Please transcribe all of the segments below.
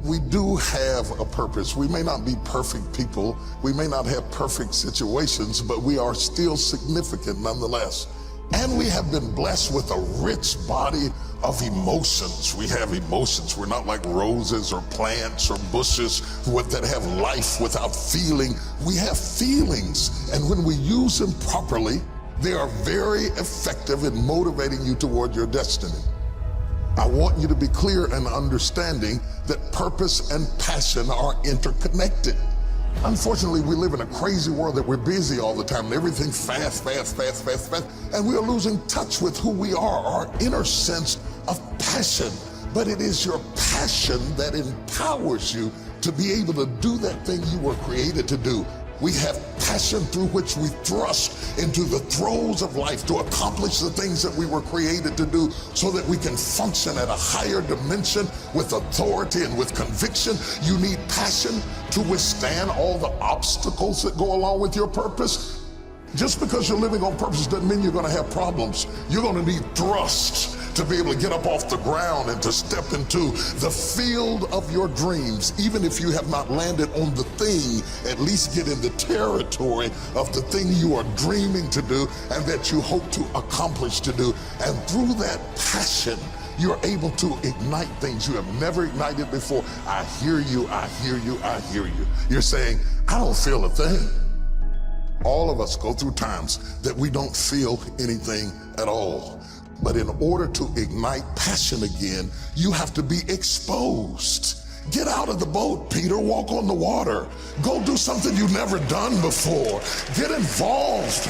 we do have a purpose. We may not be perfect people. We may not have perfect situations, but we are still significant nonetheless. And we have been blessed with a rich body of emotions. We have emotions. We're not like roses or plants or bushes that have life without feeling. We have feelings, and when we use them properly, they are very effective in motivating you toward your destiny. I want you to be clear and understanding that purpose and passion are interconnected. Unfortunately, we live in a crazy world that we're busy all the time, and everything's fast, and we are losing touch with who we are, our inner sense of passion. But it is your passion that empowers you to be able to do that thing you were created to do. We have passion through which we thrust into the throes of life to accomplish the things that we were created to do so that we can function at a higher dimension with authority and with conviction. You need passion to withstand all the obstacles that go along with your purpose. Just because you're living on purpose doesn't mean you're going to have problems. You're going to need thrust to be able to get up off the ground and to step into the field of your dreams. Even if you have not landed on the thing, at least get in the territory of the thing you are dreaming to do and that you hope to accomplish to do. And through that passion, you're able to ignite things you have never ignited before. I hear you, I hear you, I hear you. You're saying, I don't feel a thing. All of us go through times that we don't feel anything at all. But in order to ignite passion again, you have to be exposed. Get out of the boat, Peter. Walk on the water. Go do something you've never done before. Get involved.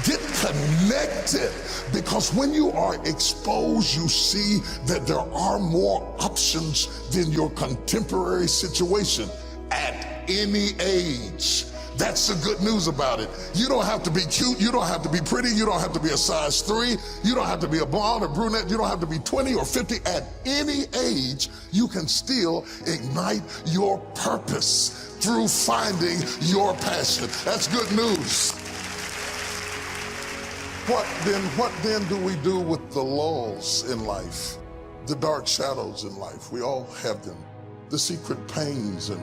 Get connected. Because when you are exposed, you see that there are more options than your contemporary situation at any age. That's the good news about it. You don't have to be cute. You don't have to be pretty. You don't have to be a size 3. You don't have to be a blonde or brunette. You don't have to be 20 or 50. At any age, you can still ignite your purpose through finding your passion. That's good news. What then do we do with the lulls in life? The dark shadows in life. We all have them. The secret pains and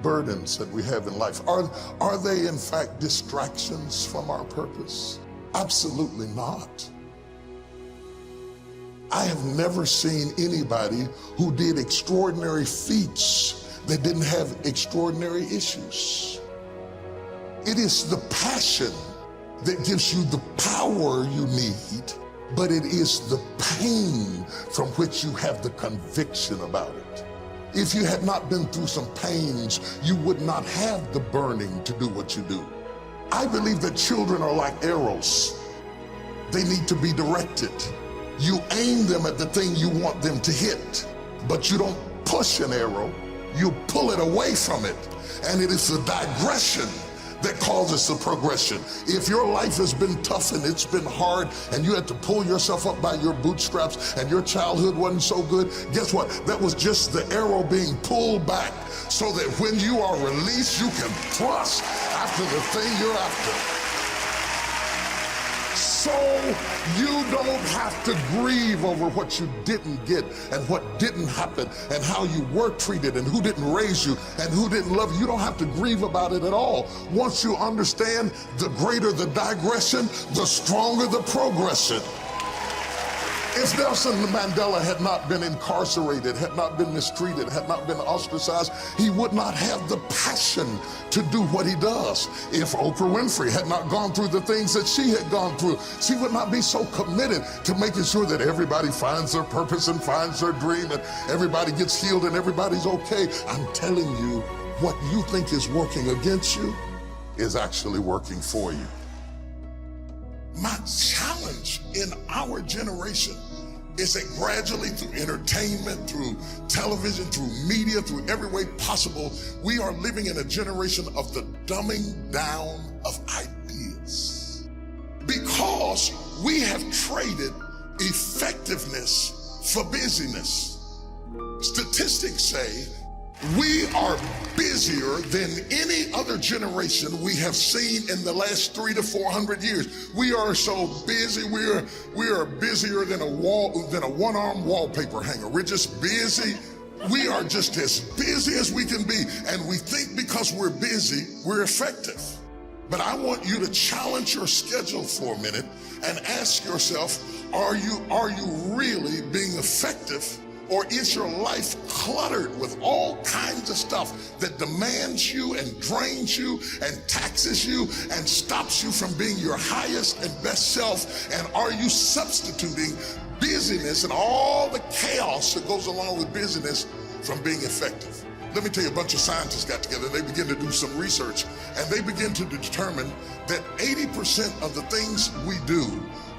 burdens that we have in life. Are they in fact distractions from our purpose? Absolutely not. I have never seen anybody who did extraordinary feats that didn't have extraordinary issues. It is the passion that gives you the power you need, but it is the pain from which you have the conviction about it. If you had not been through some pains, you would not have the burning to do what you do. I believe that children are like arrows. They need to be directed. You aim them at the thing you want them to hit, but you don't push an arrow, you pull it away from it. And it is the digression that causes the progression. If your life has been tough and it's been hard and you had to pull yourself up by your bootstraps and your childhood wasn't so good, guess what? That was just the arrow being pulled back so that when you are released, you can thrust after the thing you're after. So you don't have to grieve over what you didn't get and what didn't happen and how you were treated and who didn't raise you and who didn't love you. You don't have to grieve about it at all. Once you understand, the greater the digression, the stronger the progression. If Nelson Mandela had not been incarcerated, had not been mistreated, had not been ostracized, he would not have the passion to do what he does. If Oprah Winfrey had not gone through the things that she had gone through, she would not be so committed to making sure that everybody finds their purpose and finds their dream and everybody gets healed and everybody's okay. I'm telling you, what you think is working against you is actually working for you. My challenge in our generation is that gradually through entertainment, through television, through media, through every way possible, we are living in a generation of the dumbing down of ideas. Because we have traded effectiveness for busyness. Statistics say we are busier than any other generation we have seen in the last 300 to 400 years. We are so busy. We are busier than a one-arm wallpaper hanger. We're just busy. We are just as busy as we can be, and we think because we're busy, we're effective. But I want you to challenge your schedule for a minute and ask yourself, are you really being effective? Or is your life cluttered with all kinds of stuff that demands you and drains you and taxes you and stops you from being your highest and best self? And are you substituting busyness and all the chaos that goes along with busyness from being effective? Let me tell you, a bunch of scientists got together, they began to do some research, and they begin to determine that 80% of the things we do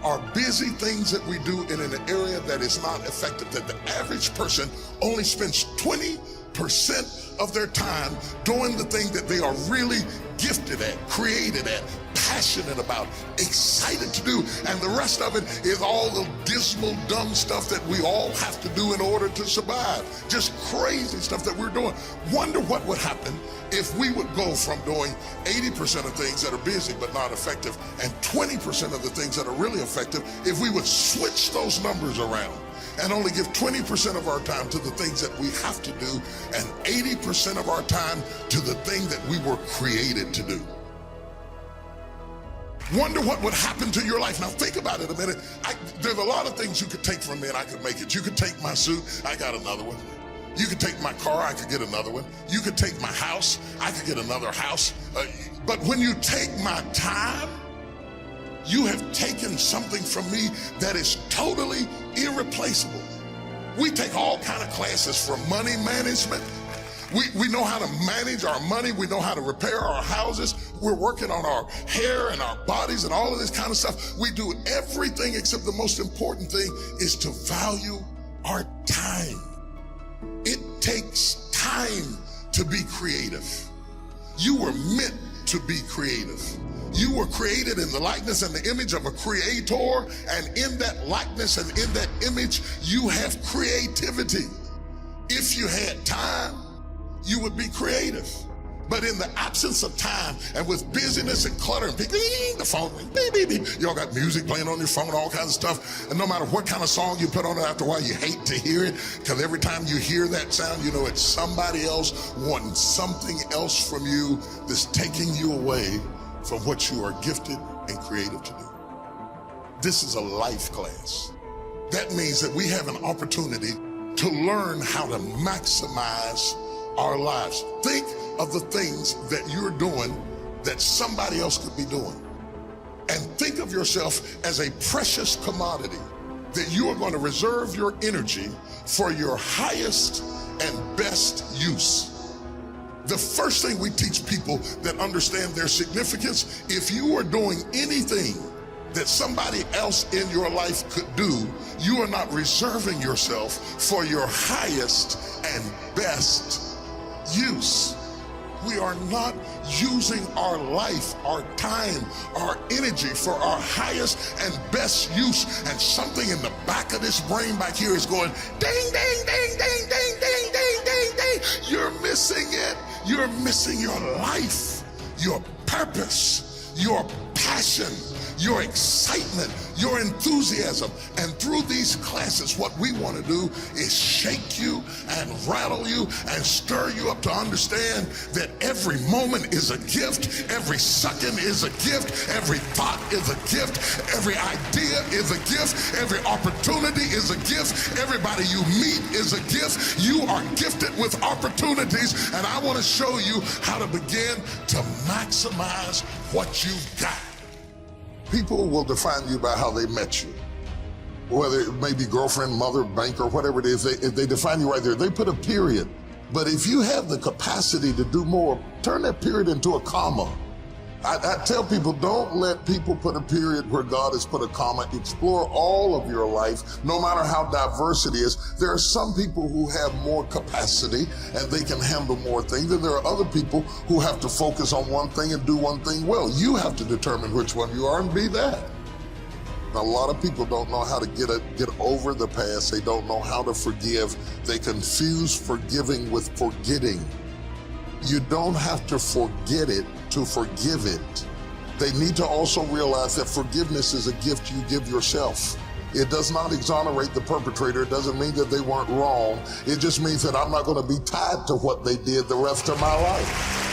are busy things that we do in an area that is not effective, that the average person only spends 20% of their time doing the thing that they are really gifted at, created at, passionate about, excited to do, and the rest of it is all the dismal, dumb stuff that we all have to do in order to survive. Just crazy stuff that we're doing. Wonder what would happen if we would go from doing 80% of things that are busy but not effective and 20% of the things that are really effective if we would switch those numbers around and only give 20% of our time to the things that we have to do and 80% of our time to the thing that we were created to do. Wonder what would happen to your life. Now think about it a minute. There's a lot of things you could take from me and I could make it. You could take my suit, I got another one. You could take my car, I could get another one. You could take my house, I could get another house. But when you take my time, you have taken something from me that is totally irreplaceable. We take all kind of classes from money management. We know how to manage our money. We know how to repair our houses. We're working on our hair and our bodies and all of this kind of stuff. We do everything except the most important thing is to value our time. It takes time to be creative. You were meant to be creative. You were created in the likeness and the image of a creator, and in that likeness and in that image, you have creativity. If you had time, you would be creative. But in the absence of time and with busyness and clutter and the phone, beep, beep, beep. Y'all got music playing on your phone, all kinds of stuff. And no matter what kind of song you put on it, after a while you hate to hear it, because every time you hear that sound, you know it's somebody else wanting something else from you that's taking you away from what you are gifted and creative to do. This is a life class. That means that we have an opportunity to learn how to maximize our lives. Think of the things that you're doing that somebody else could be doing. And think of yourself as a precious commodity that you are going to reserve your energy for your highest and best use. The first thing we teach people that understand their significance, if you are doing anything that somebody else in your life could do, you are not reserving yourself for your highest and best use. We are not using our life, our time, our energy for our highest and best use. And something in the back of this brain back here is going ding, ding, ding, ding, ding, ding, ding, ding, ding. You're missing it. You're missing your life, your purpose, your passion, your excitement, your enthusiasm. And through these classes, what we want to do is shake you and rattle you and stir you up to understand that every moment is a gift, every second is a gift, every thought is a gift, every idea is a gift, every opportunity is a gift, everybody you meet is a gift. You are gifted with opportunities, and I want to show you how to begin to maximize what you've got. People will define you by how they met you. Whether it may be girlfriend, mother, banker, whatever it is, they define you right there. They put a period. But if you have the capacity to do more, turn that period into a comma. I tell people, don't let people put a period where God has put a comma. Explore all of your life, no matter how diverse it is. There are some people who have more capacity and they can handle more things, and there are other people who have to focus on one thing and do one thing well. You have to determine which one you are and be that. A lot of people don't know how to get over the past. They don't know how to forgive. They confuse forgiving with forgetting. You don't have to forget it to forgive it. They need to also realize that forgiveness is a gift you give yourself. It does not exonerate the perpetrator. It doesn't mean that they weren't wrong. It just means that I'm not going to be tied to what they did the rest of my life.